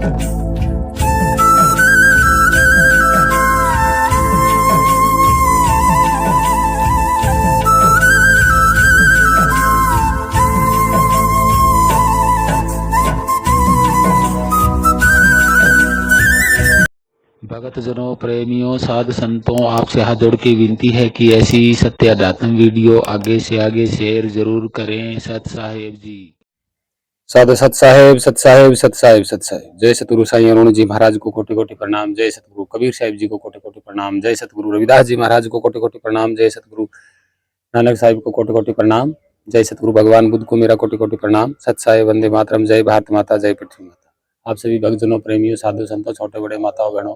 भक्तजनों, प्रेमियों, साधु संतों, आपसे हाथ जोड़ के विनती है कि ऐसी सत्य अध्यात्म वीडियो आगे से आगे शेयर जरूर करें। सत साहेब जी। साधु सत साहेब सत साहेब सत साहेब सत साहेब। जय सतगुरु साईं अरुण जी महाराज को कोटि कोटि प्रणाम। जय सतगुरु कबीर साहिब जी को कोटि कोटि प्रणाम। जय सतगुरु रविदास जी महाराज को कोटि कोटि प्रणाम। जय सतगुरु नानक साहिब को कोटि कोटि प्रणाम। जय सतगुरु भगवान बुद्ध को मेरा कोटि कोटि प्रणाम। सत साहेब, वंदे मातरम, जय भारत माता, जय पृथ्वी माता। आप सभी भक्तजनों, प्रेमियों, साधु संतों, छोटे बड़े, माताओं बहनों,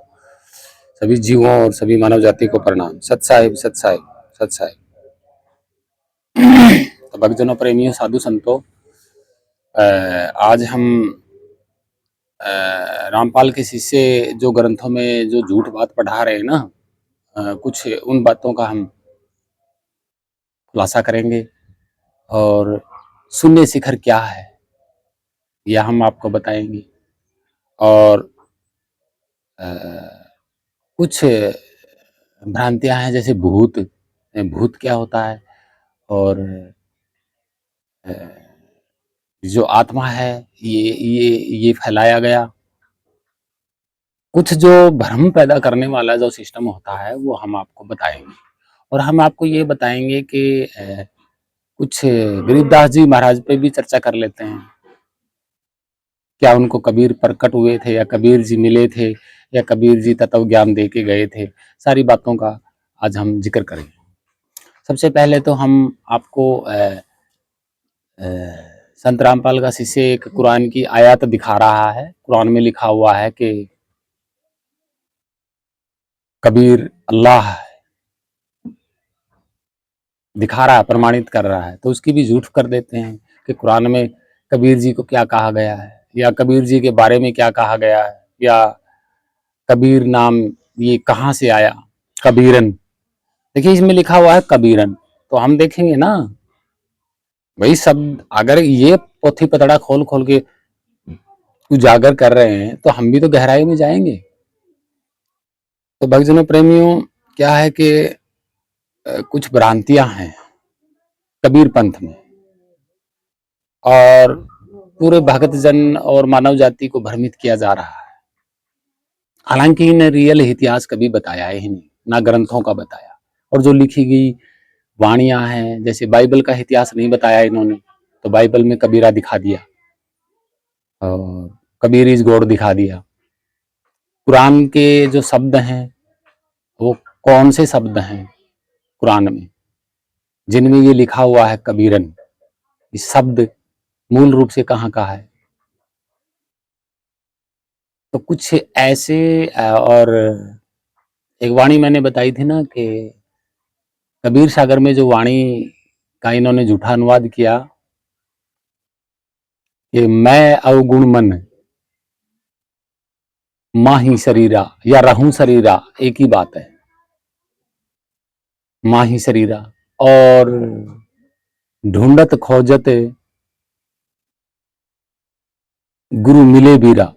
सभी जीवों और सभी मानव जाति को प्रणाम। सत साहेब सत साहेब सत साहेब। तो भक्तजनों, प्रेमियों, साधु संतों, आज हम रामपाल के शिष्य जो ग्रंथों में जो झूठ बात पढ़ा रहे हैं ना, कुछ उन बातों का हम खुलासा करेंगे और शून्य शिखर क्या है यह हम आपको बताएंगे। और कुछ भ्रांतियां हैं, जैसे भूत भूत क्या होता है, और जो आत्मा है ये फैलाया गया। कुछ जो भ्रम पैदा करने वाला जो सिस्टम होता है वो हम आपको बताएंगे। और हम आपको ये बताएंगे कि कुछ गरीबदास जी महाराज पे भी चर्चा कर लेते हैं। क्या उनको कबीर प्रकट हुए थे, या कबीर जी मिले थे, या कबीर जी तत्व ज्ञान दे के गए थे, सारी बातों का आज हम जिक्र करेंगे। सबसे पहले तो हम आपको संत रामपाल का शिष्य एक कुरान की आयत दिखा रहा है। कुरान में लिखा हुआ है कि कबीर अल्लाह दिखा रहा है, प्रमाणित कर रहा है। तो उसकी भी झूठ कर देते हैं कि कुरान में कबीर जी को क्या कहा गया है, या कबीर जी के बारे में क्या कहा गया है, या कबीर नाम ये कहाँ से आया, कबीरन। देखिए इसमें लिखा हुआ है कबीरन, तो हम देखेंगे ना भाई शब्द, अगर ये पोथी पतड़ा खोल खोल के उजागर कर रहे हैं तो हम भी तो गहराई में जाएंगे। तो भक्तजनों, प्रेमियों, क्या है कि कुछ भ्रांतियां हैं कबीर पंथ में, और पूरे भक्तजन और मानव जाति को भ्रमित किया जा रहा है। हालांकि इन्हें रियल इतिहास कभी बताया ही नहीं, ना ग्रंथों का बताया। और जो लिखी गई वाणियां हैं, जैसे बाइबल का इतिहास नहीं बताया इन्होंने, तो बाइबल में कबीरा दिखा दिया और कबीर इज गॉड दिखा दिया। कुरान के जो शब्द हैं वो कौन से शब्द हैं कुरान में जिनमें ये लिखा हुआ है कबीरन, इस शब्द मूल रूप से कहाँ का है। तो कुछ ऐसे और एक वाणी मैंने बताई थी ना कि कबीर सागर में जो वाणी का इन्होंने झूठा अनुवाद किया कि मैं अवगुण मन माही शरीरा, या रहूं शरीरा, एक ही बात है, माही शरीरा। और ढूंढत खोजत गुरु मिले बीरा।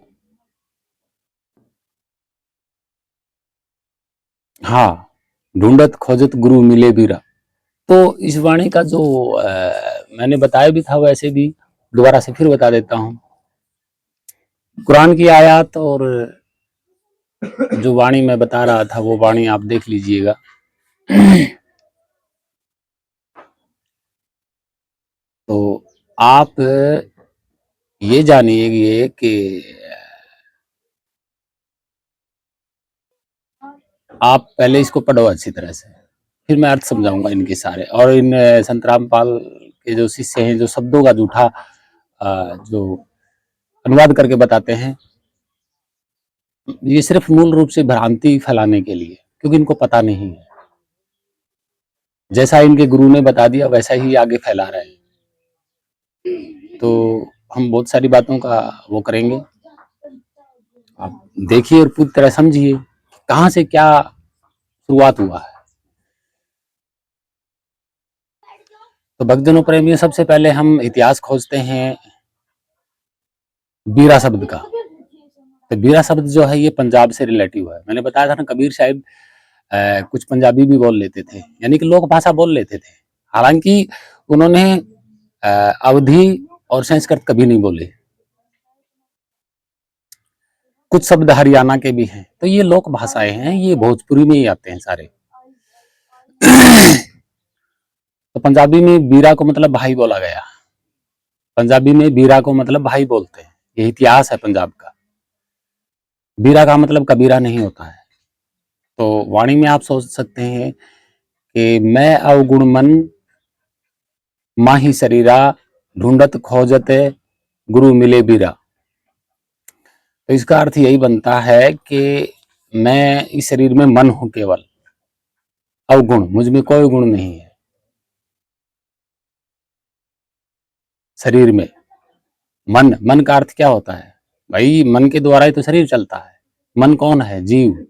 हाँ, ढूंढत खोजत गुरु मिले बीरा। तो इस वाणी का जो मैंने बताया भी था, वैसे भी दोबारा से फिर बता देता हूँ। कुरान की आयत और जो वाणी मैं बता रहा था वो वाणी आप देख लीजिएगा। तो आप ये जानिए कि आप पहले इसको पढ़ो अच्छी तरह से, फिर मैं अर्थ समझाऊंगा इनके सारे। और इन संत रामपाल के जो शिष्य हैं, जो शब्दों का झूठा जो अनुवाद करके बताते हैं, ये सिर्फ मूल रूप से भ्रांति फैलाने के लिए, क्योंकि इनको पता नहीं है। जैसा इनके गुरु ने बता दिया वैसा ही आगे फैला रहे हैं। तो हम बहुत सारी बातों का वो करेंगे, आप देखिए और पूरी तरह समझिए कहाँ से क्या शुरुआत हुआ है। तो भक्तजनों, प्रेमियों, सबसे पहले हम इतिहास खोजते हैं बीरा शब्द का। तो बीरा शब्द जो है ये पंजाब से रिलेटिव है। मैंने बताया था ना, कबीर साहब कुछ पंजाबी भी बोल लेते थे, यानी कि लोक भाषा बोल लेते थे। हालांकि उन्होंने अवधी और संस्कृत कभी नहीं बोले। कुछ शब्द हरियाणा के भी हैं, तो ये लोक भाषाएं हैं, ये भोजपुरी में ही आते हैं सारे। तो पंजाबी में बीरा को मतलब भाई बोला गया। पंजाबी में बीरा को मतलब भाई बोलते हैं, ये इतिहास है पंजाब का। बीरा का मतलब कबीरा नहीं होता है। तो वाणी में आप सोच सकते हैं कि मैं अवगुण मन माही शरीरा ढूंढत खोजत गुरु मिले बीरा। तो इसका अर्थ यही बनता है कि मैं इस शरीर में मन हूं, केवल अवगुण, मुझ में कोई गुण नहीं है शरीर में। मन, मन का अर्थ क्या होता है भाई? मन के द्वारा ही तो शरीर चलता है। मन कौन है? जीव।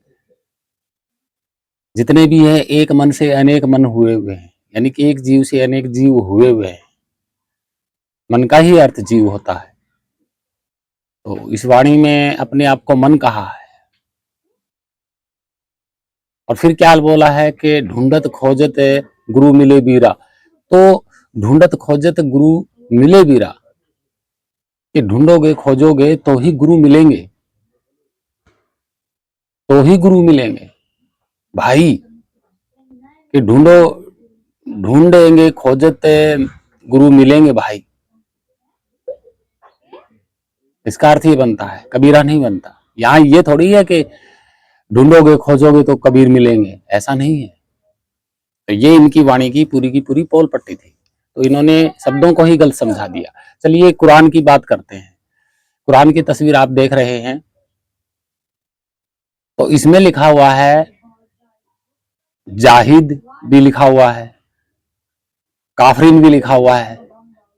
जितने भी है एक मन से अनेक मन हुए हुए हैं, यानी कि एक जीव से अनेक जीव हुए हुए हैं। मन का ही अर्थ जीव होता है। तो इस वाणी में अपने आप को मन कहा है। और फिर क्या बोला है कि ढूंढत खोजत गुरु मिले बीरा। तो ढूंढत खोजत गुरु मिले बीरा, कि ढूंढोगे खोजोगे तो ही गुरु मिलेंगे, तो ही गुरु मिलेंगे भाई। कि ढूंढो, ढूंढेंगे खोजत गुरु मिलेंगे भाई। इसका अर्थ ये बनता है, कबीरा नहीं बनता। यहाँ ये थोड़ी है कि ढूंढोगे खोजोगे तो कबीर मिलेंगे, ऐसा नहीं है। तो ये इनकी वाणी की पूरी पोल पट्टी थी। तो इन्होंने शब्दों को ही गलत समझा दिया। चलिए कुरान की बात करते हैं। कुरान की तस्वीर आप देख रहे हैं, तो इसमें लिखा हुआ है जाहिद भी लिखा हुआ है, काफरिन भी लिखा हुआ है,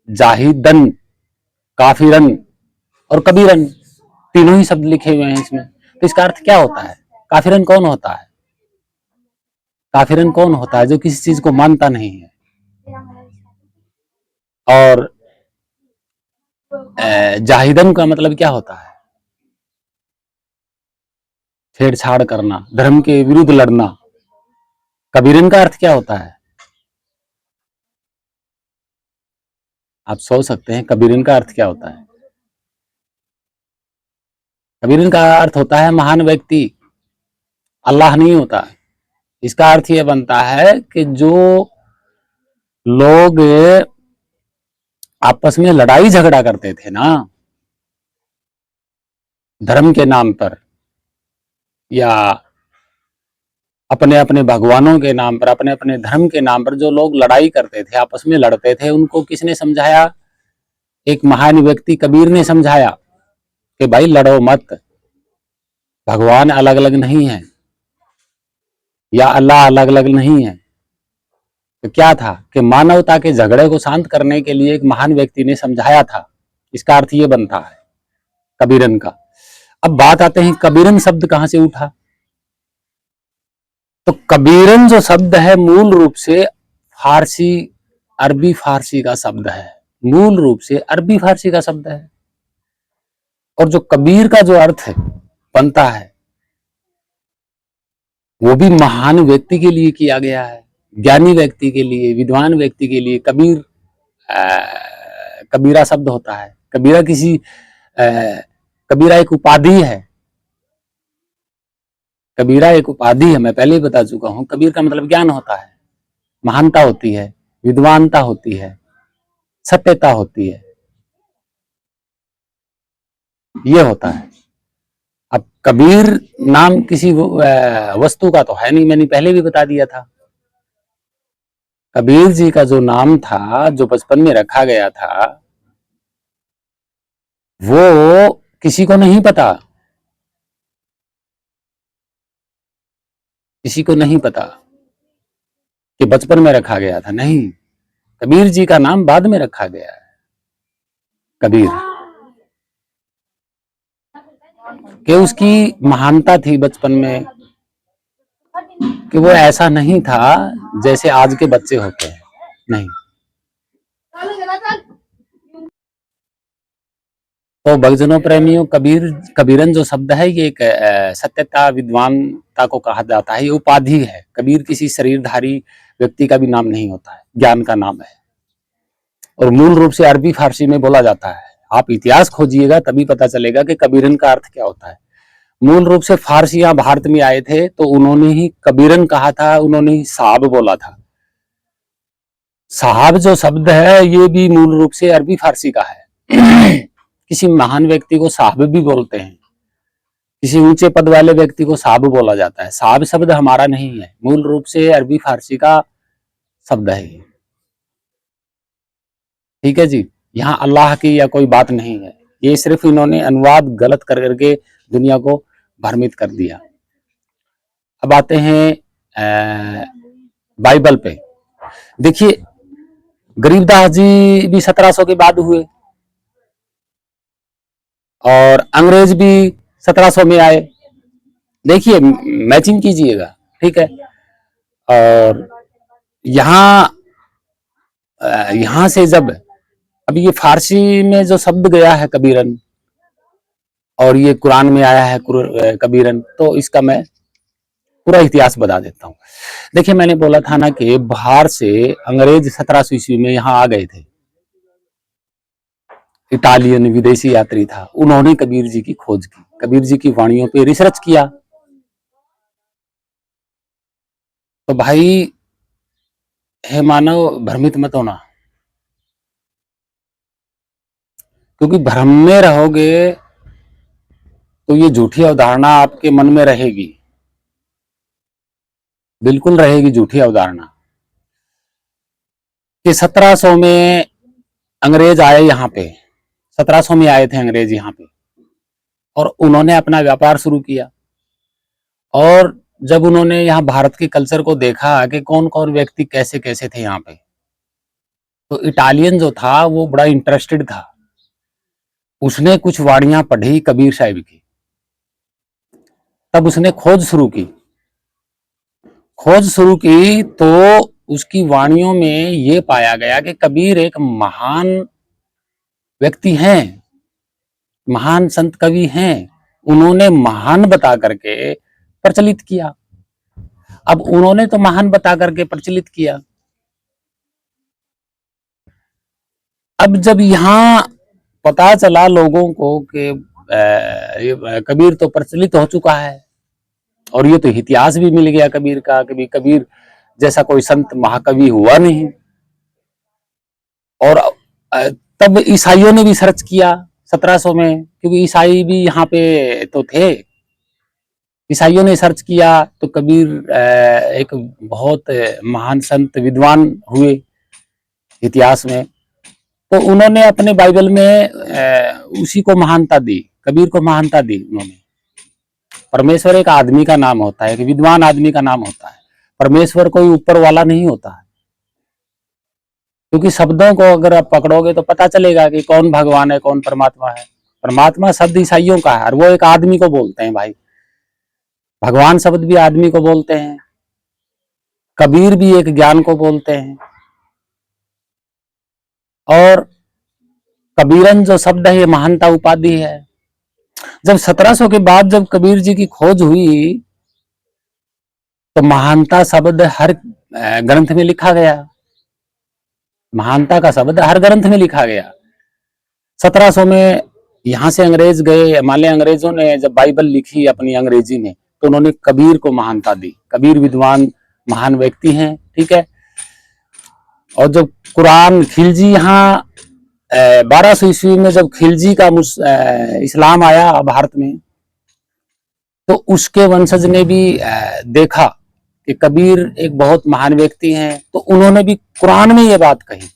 जाहिदन, काफिरन और कबीरन, तीनों ही शब्द लिखे हुए हैं इसमें। तो इसका अर्थ क्या होता है? काफिरन कौन होता है? काफिरन कौन होता है? जो किसी चीज को मानता नहीं है। और जाहिदन का मतलब क्या होता है? छेड़छाड़ करना, धर्म के विरुद्ध लड़ना। कबीरन का अर्थ क्या होता है? आप सोच सकते हैं कबीरन का अर्थ क्या होता है? कबीरन का अर्थ होता है महान व्यक्ति, अल्लाह नहीं होता। इसका अर्थ यह बनता है कि जो लोग आपस में लड़ाई झगड़ा करते थे ना, धर्म के नाम पर या अपने अपने भगवानों के नाम पर, अपने अपने धर्म के नाम पर जो लोग लड़ाई करते थे, आपस में लड़ते थे, उनको किसने समझाया? एक महान व्यक्ति कबीर ने समझाया कि भाई लड़ो मत, भगवान अलग अलग नहीं है या अल्लाह अलग अलग नहीं है। तो क्या था कि मानवता के झगड़े को शांत करने के लिए एक महान व्यक्ति ने समझाया था। इसका अर्थ ये बनता है कबीरन का। अब बात आते हैं कबीरन शब्द कहां से उठा। तो कबीरन जो शब्द है मूल रूप से फारसी, अरबी फारसी का शब्द है। मूल रूप से अरबी फारसी का शब्द है। और जो कबीर का जो अर्थ है बनता है, वो भी महान व्यक्ति के लिए किया गया है, ज्ञानी व्यक्ति के लिए, विद्वान व्यक्ति के लिए। कबीर कबीरा शब्द होता है। कबीरा किसी कबीरा एक उपाधि है। कबीरा एक उपाधि है, मैं पहले ही बता चुका हूं। कबीर का मतलब ज्ञान होता है, महानता होती है, विद्वानता होती है, सत्यता होती है, ये होता है। अब कबीर नाम किसी वस्तु का तो है नहीं, मैंने पहले भी बता दिया था। कबीर जी का जो नाम था, जो बचपन में रखा गया था, वो किसी को नहीं पता, किसी को नहीं पता कि बचपन में रखा गया था। नहीं, कबीर जी का नाम बाद में रखा गया है, कबीर। कि उसकी महानता थी बचपन में, कि वो ऐसा नहीं था जैसे आज के बच्चे होते हैं, नहीं। तो भक्तजनों प्रेमियों, कबीरन जो शब्द है ये एक सत्यता विद्वानता को कहा जाता है, ये उपाधि है। कबीर किसी शरीरधारी व्यक्ति का भी नाम नहीं होता है, ज्ञान का नाम है। और मूल रूप से अरबी फारसी में बोला जाता है। आप इतिहास खोजिएगा तभी पता चलेगा कि कबीरन का अर्थ क्या होता है। मूल रूप से फारसी यहाँ भारत में आए थे तो उन्होंने ही कबीरन कहा था, उन्होंने ही साहब बोला था। साहब जो शब्द है ये भी मूल रूप से अरबी फारसी का है। किसी महान व्यक्ति को साहब भी बोलते हैं, किसी ऊंचे पद वाले व्यक्ति को साहब बोला जाता है। साहब शब्द हमारा नहीं है, मूल रूप से अरबी फारसी का शब्द है। ठीक है जी, यहाँ अल्लाह की या कोई बात नहीं है, ये सिर्फ इन्होंने अनुवाद गलत कर करके दुनिया को भ्रमित कर दिया। अब आते हैं बाइबल पे। देखिए गरीबदास जी भी 1700 के बाद हुए और अंग्रेज भी 1700 में आए। देखिए मैचिंग कीजिएगा, ठीक है। और यहाँ यहाँ से जब अब ये फारसी में जो शब्द गया है कबीरन और ये कुरान में आया है कबीरन, तो इसका मैं पूरा इतिहास बता देता हूँ। देखिए मैंने बोला था ना कि बाहर से अंग्रेज 1700 ईस्वी में यहाँ आ गए थे। इटालियन विदेशी यात्री था, उन्होंने कबीर जी की खोज की, कबीर जी की वाणियों पे रिसर्च किया। तो भाई हे मानव, भ्रमित मत होना, क्योंकि भ्रम में रहोगे तो ये झूठी अवधारणा आपके मन में रहेगी, बिल्कुल रहेगी झूठी अवधारणा कि 1700 में अंग्रेज आए यहाँ पे। 1700 में आए थे अंग्रेज यहाँ पे और उन्होंने अपना व्यापार शुरू किया। और जब उन्होंने यहाँ भारत के कल्चर को देखा कि कौन कौन व्यक्ति कैसे कैसे थे यहाँ पे, तो इटालियन जो था वो बड़ा इंटरेस्टेड था। उसने कुछ वाणियां पढ़ी कबीर साहिब की, तब उसने खोज शुरू की। खोज शुरू की तो उसकी वाणियों में ये पाया गया कि कबीर एक महान व्यक्ति हैं, महान संत कवि हैं। उन्होंने महान बता करके प्रचलित किया। अब उन्होंने तो महान बता करके प्रचलित किया, अब जब यहाँ पता चला लोगों को कि कबीर तो प्रचलित हो चुका है और ये तो इतिहास भी मिल गया कबीर का, कभी कबीर जैसा कोई संत महाकवि हुआ नहीं। और तब ईसाइयों ने भी सर्च किया 1700 में, क्योंकि ईसाई भी यहाँ पे तो थे। ईसाइयों ने सर्च किया तो कबीर एक बहुत महान संत विद्वान हुए इतिहास में। तो उन्होंने अपने बाइबल में उसी को महानता दी, कबीर को महानता दी उन्होंने। परमेश्वर एक आदमी का नाम होता है, एक विद्वान आदमी का नाम होता है। परमेश्वर कोई ऊपर वाला नहीं होता है, क्योंकि शब्दों को अगर आप पकड़ोगे तो पता चलेगा कि कौन भगवान है कौन परमात्मा है। परमात्मा शब्द ईसाइयों का है और वो एक आदमी को बोलते हैं भाई। भगवान शब्द भी आदमी को बोलते हैं, कबीर भी एक ज्ञान को बोलते हैं। और कबीरन जो शब्द है ये महानता उपाधि है। जब 1700 के बाद जब कबीर जी की खोज हुई तो महानता शब्द हर ग्रंथ में लिखा गया, महानता का शब्द हर ग्रंथ में लिखा गया। 1700 में यहां से अंग्रेज गए, मान लिया अंग्रेजों ने जब बाइबल लिखी अपनी अंग्रेजी में तो उन्होंने कबीर को महानता दी। कबीर विद्वान महान व्यक्ति हैं, ठीक है। और जब कुरान खिलजी यहाँ 1200 ईस्वी में जब खिलजी का इस्लाम आया भारत में, तो उसके वंशज ने भी देखा कि कबीर एक बहुत महान व्यक्ति हैं, तो उन्होंने भी कुरान में ये बात कही।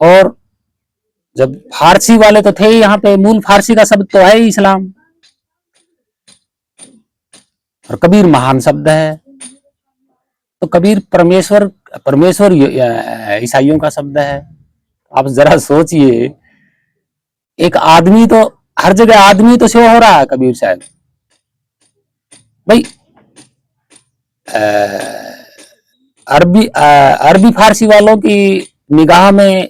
और जब फारसी वाले तो थे यहाँ पे, मूल फारसी का शब्द तो है ही इस्लाम, और कबीर महान शब्द है। तो कबीर परमेश्वर ईसाइयों का शब्द है। आप जरा सोचिए, एक आदमी तो हर जगह आदमी तो सेवा हो रहा है कबीर साहब भाई। अरबी फारसी वालों की निगाह में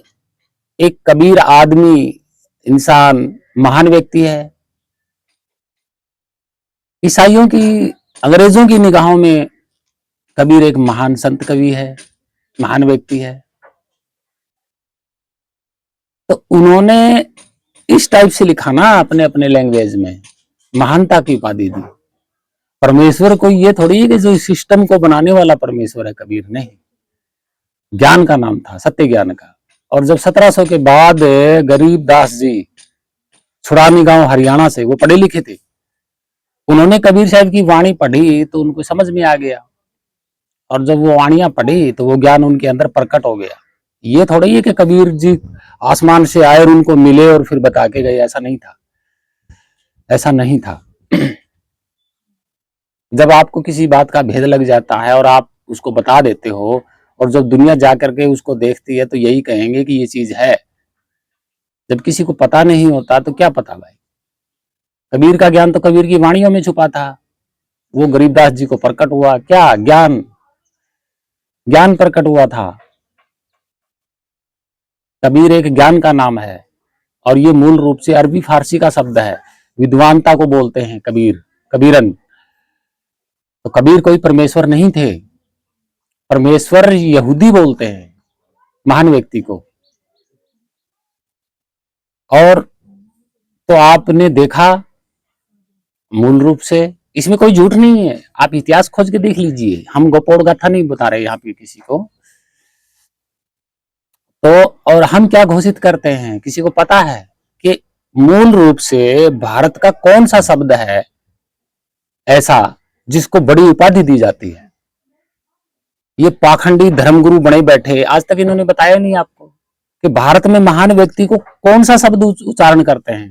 एक कबीर आदमी इंसान महान व्यक्ति है। ईसाइयों की, अंग्रेजों की निगाहों में कबीर एक महान संत कवि है, महान व्यक्ति है। तो उन्होंने इस टाइप से लिखा ना अपने अपने लैंग्वेज में, महानता की उपाधि दी। परमेश्वर कोई ये थोड़ी है कि जो सिस्टम को बनाने वाला परमेश्वर है कबीर, नहीं। ज्ञान का नाम था, सत्य ज्ञान का। और जब 1700 के बाद गरीबदास जी छुड़ानी गांव हरियाणा से, वो पढ़े लिखे थे, उन्होंने कबीर साहब की वाणी पढ़ी तो उनको समझ में आ गया। और जब वो वाणियां पढ़ी तो वो ज्ञान उनके अंदर प्रकट हो गया। ये थोड़ी है कि कबीर जी आसमान से आए और उनको मिले और फिर बता के गए, ऐसा नहीं था, ऐसा नहीं था। जब आपको किसी बात का भेद लग जाता है और आप उसको बता देते हो, और जब दुनिया जा करके उसको देखती है तो यही कहेंगे कि ये चीज है। जब किसी को पता नहीं होता तो क्या पता भाई। कबीर का ज्ञान तो कबीर की वाणियों में छुपा था, वो गरीबदास जी को प्रकट हुआ। क्या ज्ञान, ज्ञान प्रकट हुआ था। कबीर एक ज्ञान का नाम है, और ये मूल रूप से अरबी फारसी का शब्द है। विद्वानता को बोलते हैं कबीर, कबीरन। तो कबीर कोई परमेश्वर नहीं थे, परमेश्वर यहूदी बोलते हैं महान व्यक्ति को। और तो आपने देखा, मूल रूप से इसमें कोई झूठ नहीं है। आप इतिहास खोज के देख लीजिए, हम गोपोड़ गाथा नहीं बता रहे यहाँ पे किसी को। तो और हम क्या घोषित करते हैं, किसी को पता है कि मूल रूप से भारत का कौन सा शब्द है ऐसा जिसको बड़ी उपाधि दी जाती है? ये पाखंडी धर्मगुरु बने बैठे, आज तक इन्होंने बताया नहीं आपको कि भारत में महान व्यक्ति को कौन सा शब्द उच्चारण करते हैं।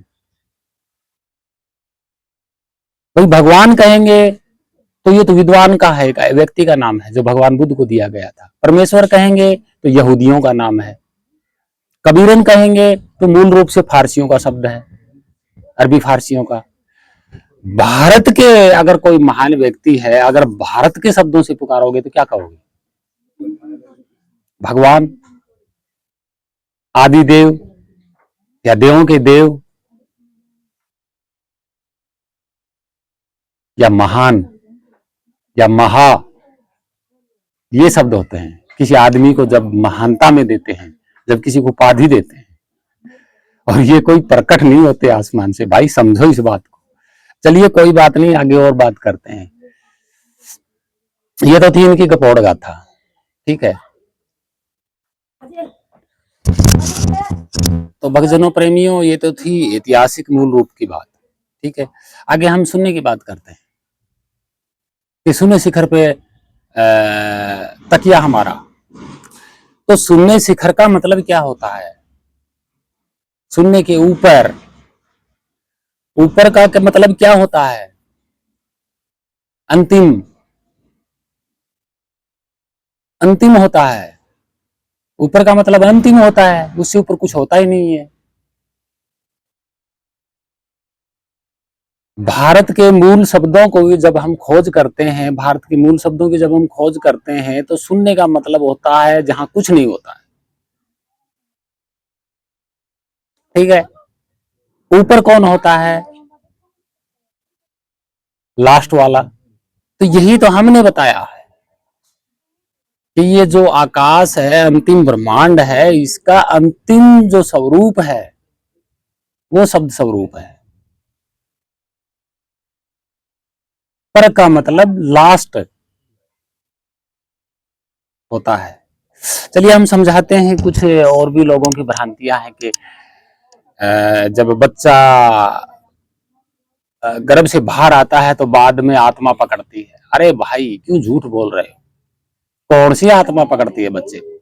भाई भगवान कहेंगे तो ये तो विद्वान का है, व्यक्ति का नाम है जो भगवान बुद्ध को दिया गया था। परमेश्वर कहेंगे तो यहूदियों का नाम है। कबीरन कहेंगे तो मूल रूप से फारसियों का शब्द है, अरबी फारसियों का। भारत के अगर कोई महान व्यक्ति है, अगर भारत के शब्दों से पुकारोगे तो क्या कहोगे? भगवान, आदि देव, या देवों के देव, या महान, या महा, ये शब्द होते हैं। किसी आदमी को जब महानता में देते हैं, जब किसी को उपाधि देते हैं, और ये कोई प्रकट नहीं होते आसमान से। भाई समझो इस बात को। चलिए कोई बात नहीं, आगे और बात करते हैं। ये तो थी इनकी गपोड़ गाथा, ठीक है। तो भक्तजनों प्रेमियों, ये तो थी ऐतिहासिक मूल रूप की बात, ठीक है। आगे हम सुनने की बात करते हैं कि शून्य शिखर पे तकिया हमारा। तो शून्य शिखर का मतलब क्या होता है? शून्य के ऊपर, ऊपर का मतलब क्या होता है? अंतिम, अंतिम होता है। ऊपर का मतलब अंतिम होता है, उससे ऊपर कुछ होता ही नहीं है। भारत के मूल शब्दों को जब हम खोज करते हैं, भारत के मूल शब्दों की जब हम खोज करते हैं, तो शून्य का मतलब होता है जहां कुछ नहीं होता है, ठीक है। ऊपर कौन होता है? लास्ट वाला। तो यही तो हमने बताया है कि ये जो आकाश है, अंतिम ब्रह्मांड है, इसका अंतिम जो स्वरूप है वो शब्द स्वरूप है। पर का मतलब लास्ट होता है। चलिए हम समझाते हैं। कुछ और भी लोगों की भ्रांतियां हैं कि जब बच्चा गर्भ से बाहर आता है तो बाद में आत्मा पकड़ती है। अरे भाई क्यों झूठ बोल रहे हो? कौन सी आत्मा पकड़ती है बच्चे को?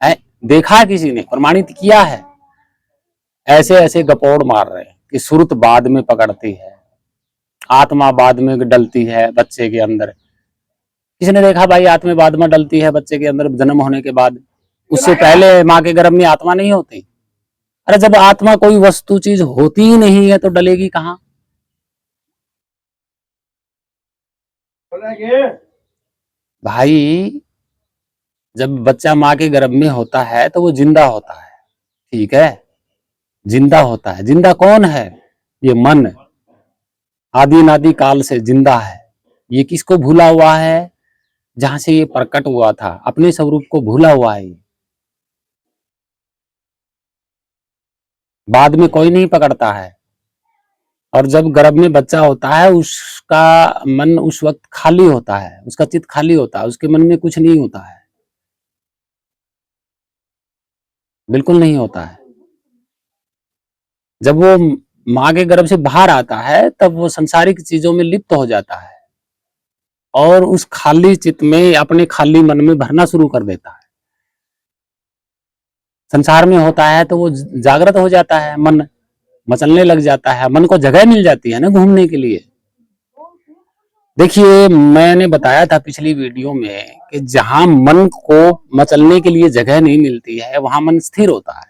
है देखा है किसी ने? प्रमाणित किया है? ऐसे ऐसे गपोड़ मार रहे हैं कि सुरत बाद में पकड़ती है, आत्मा बाद में डलती है बच्चे के अंदर। किसी ने देखा भाई आत्मा बाद में डलती है बच्चे के अंदर जन्म होने के बाद? उससे पहले माँ के गर्भ में आत्मा नहीं होती? अरे जब आत्मा कोई वस्तु चीज होती ही नहीं है तो डलेगी कहाँ? भाई जब बच्चा माँ के गर्भ में होता है तो वो जिंदा होता है, ठीक है। जिंदा होता है। जिंदा कौन है? ये मन आदि अनादि काल से जिंदा है। ये किसको भूला हुआ है? जहां से ये प्रकट हुआ था, अपने स्वरूप को भूला हुआ है। बाद में कोई नहीं पकड़ता है। और जब गर्भ में बच्चा होता है, उसका मन उस वक्त खाली होता है, उसका चित्त खाली होता है, उसके मन में कुछ नहीं होता है, बिल्कुल नहीं होता है। जब वो माँ के गर्भ से बाहर आता है, तब वो संसारिक चीजों में लिप्त हो जाता है और उस खाली चित्त में अपने खाली मन में भरना शुरू कर देता है। संसार में होता है तो वो जागृत हो जाता है, मन मचलने लग जाता है, मन को जगह मिल जाती है ना घूमने के लिए। देखिए, मैंने बताया था पिछली वीडियो में कि जहां मन को मचलने के लिए जगह नहीं मिलती है, वहां मन स्थिर होता है,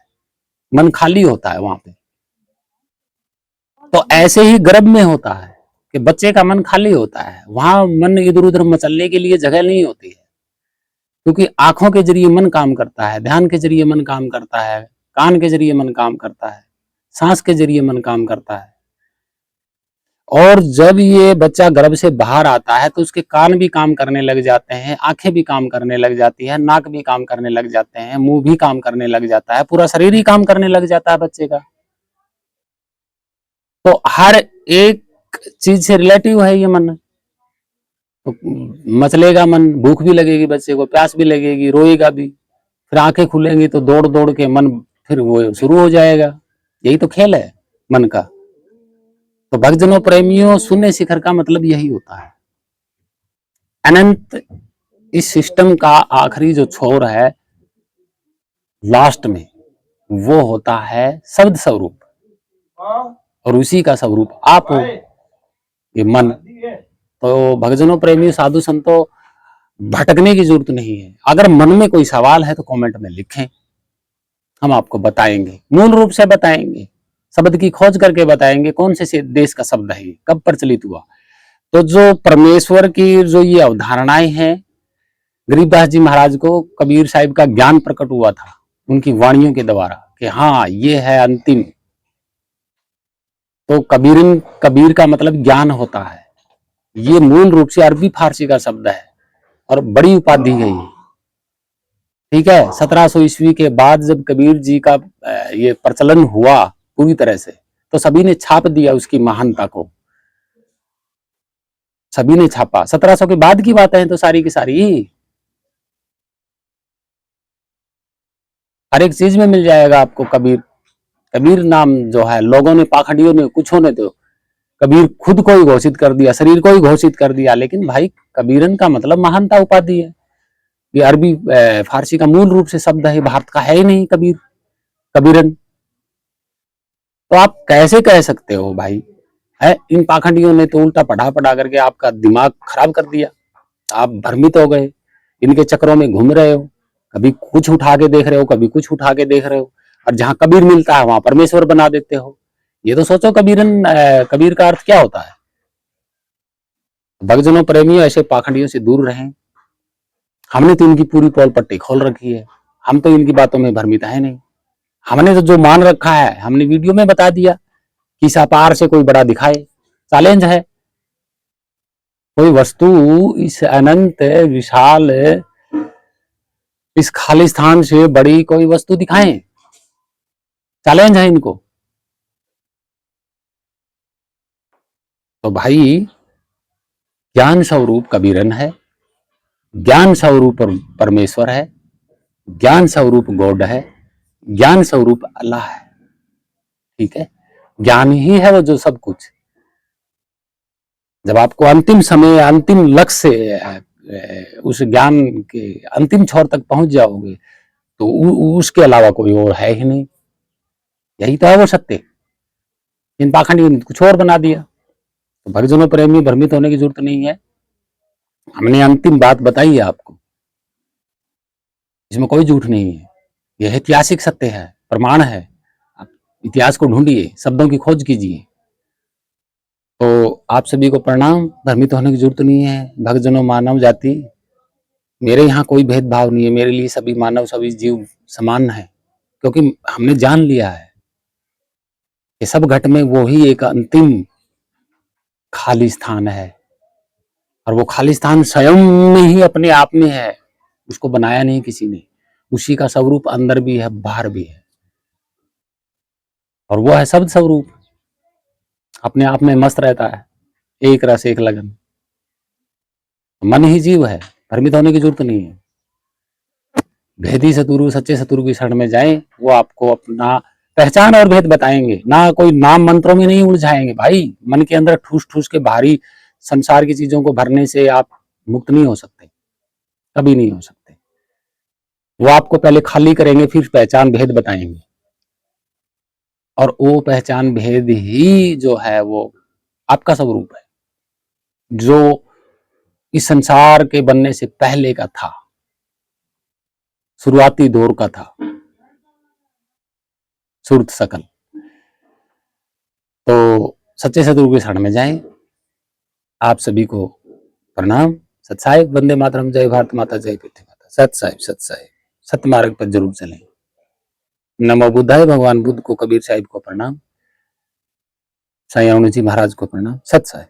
मन खाली होता है वहां पे। तो ऐसे ही गर्भ में होता है कि बच्चे का मन खाली होता है, वहां मन इधर उधर मचलने के लिए जगह नहीं होती है, क्योंकि आंखों के जरिए मन काम करता है, ध्यान के जरिए मन काम करता है, कान के जरिए मन काम करता है, सांस के जरिए मन काम करता है। और जब ये बच्चा गर्भ से बाहर आता है तो उसके कान भी काम करने लग जाते हैं, आंखें भी काम करने लग जाती है, नाक भी काम करने लग जाते हैं, मुंह भी काम करने लग जाता है, पूरा शरीर ही काम करने लग जाता है बच्चे का। तो हर एक चीज से रिलेटिव है ये मन। तो मचलेगा मन, भूख भी लगेगी बच्चे को, प्यास भी लगेगी, रोएगा भी, फिर आंखें खुलेंगी तो दौड़ दौड़ के मन फिर वो शुरू हो जाएगा। यही तो खेल है मन का। तो भक्तजनों, प्रेमियों, शून्य शिखर का मतलब यही होता है। अनंत इस सिस्टम का आखिरी जो छोर है, लास्ट में, वो होता है शब्द स्वरूप, और उसी का स्वरूप आप हो, ये मन। तो भक्तजनों, प्रेमियों, साधु संतों, भटकने की जरूरत नहीं है। अगर मन में कोई सवाल है तो कमेंट में लिखें, हम आपको बताएंगे, मूल रूप से बताएंगे, शब्द की खोज करके बताएंगे कौन से देश का शब्द है, कब प्रचलित हुआ। तो जो परमेश्वर की जो ये अवधारणाएं हैं, गरीबदास जी महाराज को कबीर साहिब का ज्ञान प्रकट हुआ था उनकी वाणियों के द्वारा कि हाँ, ये है अंतिम। तो कबीर का मतलब ज्ञान होता है। ये मूल रूप से अरबी फारसी का शब्द है और बड़ी उपाधि है ये, ठीक है। 1700 ईस्वी के बाद जब कबीर जी का ये प्रचलन हुआ पूरी तरह से, तो सभी ने छाप दिया उसकी महानता को, सभी ने छापा। 1700 के बाद की बातें हैं तो सारी की सारी, हर एक चीज में मिल जाएगा आपको कबीर। कबीर नाम जो है, लोगों ने, पाखंडियों ने, कुछों ने तो कबीर खुद को ही घोषित कर दिया, शरीर को ही घोषित कर दिया, लेकिन भाई कबीरन का मतलब महानता उपाधि है। ये अरबी फारसी का मूल रूप से शब्द है, भारत का है ही नहीं कबीर, कबीरन। तो आप कैसे कह सकते हो भाई? है, इन पाखंडियों ने तो उल्टा पढ़ा पढ़ा करके आपका दिमाग खराब कर दिया, आप भ्रमित हो गए, इनके चक्रों में घूम रहे हो, कभी कुछ उठा के देख रहे हो, कभी कुछ उठा के देख रहे हो, और जहां कबीर मिलता है वहां परमेश्वर बना देते हो। ये तो सोचो कबीर का अर्थ क्या होता है। भक्तजनों, प्रेमियों, ऐसे पाखंडियों से दूर रहें। हमने तो इनकी पूरी पोल पट्टी खोल रखी है, हम तो इनकी बातों में भ्रमित है नहीं। हमने तो जो मान रखा है, हमने वीडियो में बता दिया कि इस अपार से कोई बड़ा दिखाए, चैलेंज है। कोई वस्तु इस अनंत विशाल इस खाली स्थान से बड़ी कोई वस्तु दिखाएं, चैलेंज है इनको। तो भाई, ज्ञान स्वरूप कबीरन है, ज्ञान स्वरूप परमेश्वर है, ज्ञान स्वरूप गॉड है, ज्ञान स्वरूप अल्लाह है, ठीक है। ज्ञान ही है वो जो सब कुछ। जब आपको अंतिम समय, अंतिम लक्ष्य से उस ज्ञान के अंतिम छोर तक पहुंच जाओगे तो उसके अलावा कोई और है ही नहीं। यही तो है वो सत्य। इन पाखंडियों ने कुछ और बना दिया। तो भक्तजनों, प्रेमी, भ्रमित होने की जरूरत नहीं है। हमने अंतिम बात बताई है आपको, इसमें कोई झूठ नहीं है। यह ऐतिहासिक सत्य है, प्रमाण है। आप इतिहास को ढूंढिए, शब्दों की खोज कीजिए। तो आप सभी को प्रणाम। भ्रमित होने की जरूरत नहीं है। भक्तजनों, मानव जाति, मेरे यहाँ कोई भेदभाव नहीं है। मेरे लिए सभी मानव, सभी जीव समान है, क्योंकि हमने जान लिया है ये सब घट में वो ही एक अंतिम खाली स्थान है, और वो खाली स्थान स्वयं में ही अपने आप में है, उसको बनाया नहीं किसी ने। उसी का स्वरूप अंदर भी है, बाहर भी है, और वो है शब्द स्वरूप, अपने आप में मस्त रहता है, एक रस एक लगन। मन ही जीव है, भ्रमित होने की जरूरत नहीं है। भेदी सतगुरु, सच्चे सतगुरु की शरण में जाएं, वो आपको अपना पहचान और भेद बताएंगे, ना कोई नाम मंत्रों में नहीं उलझाएंगे। भाई मन के अंदर ठूस ठूस के भारी संसार की चीजों को भरने से आप मुक्त नहीं हो सकते, कभी नहीं हो सकते। वो आपको पहले खाली करेंगे, फिर पहचान भेद बताएंगे, और वो पहचान भेद ही जो है वो आपका स्वरूप है, जो इस संसार के बनने से पहले का था, शुरुआती दौर का था, सुरत सकल। तो सच्चे सतगुरु की शरण में जाएं। आप सभी को प्रणाम। सत साहिब, वंदे मातरम, जय भारत माता, जय पृथ्वी माता। सत साहिब, सत साहिब, सत्य मार्ग पर जरूर चलें। नमो बुद्धाय, भगवान बुद्ध को, कबीर साहिब को प्रणाम, साईं अरुण जी महाराज को प्रणाम। सत साहिब।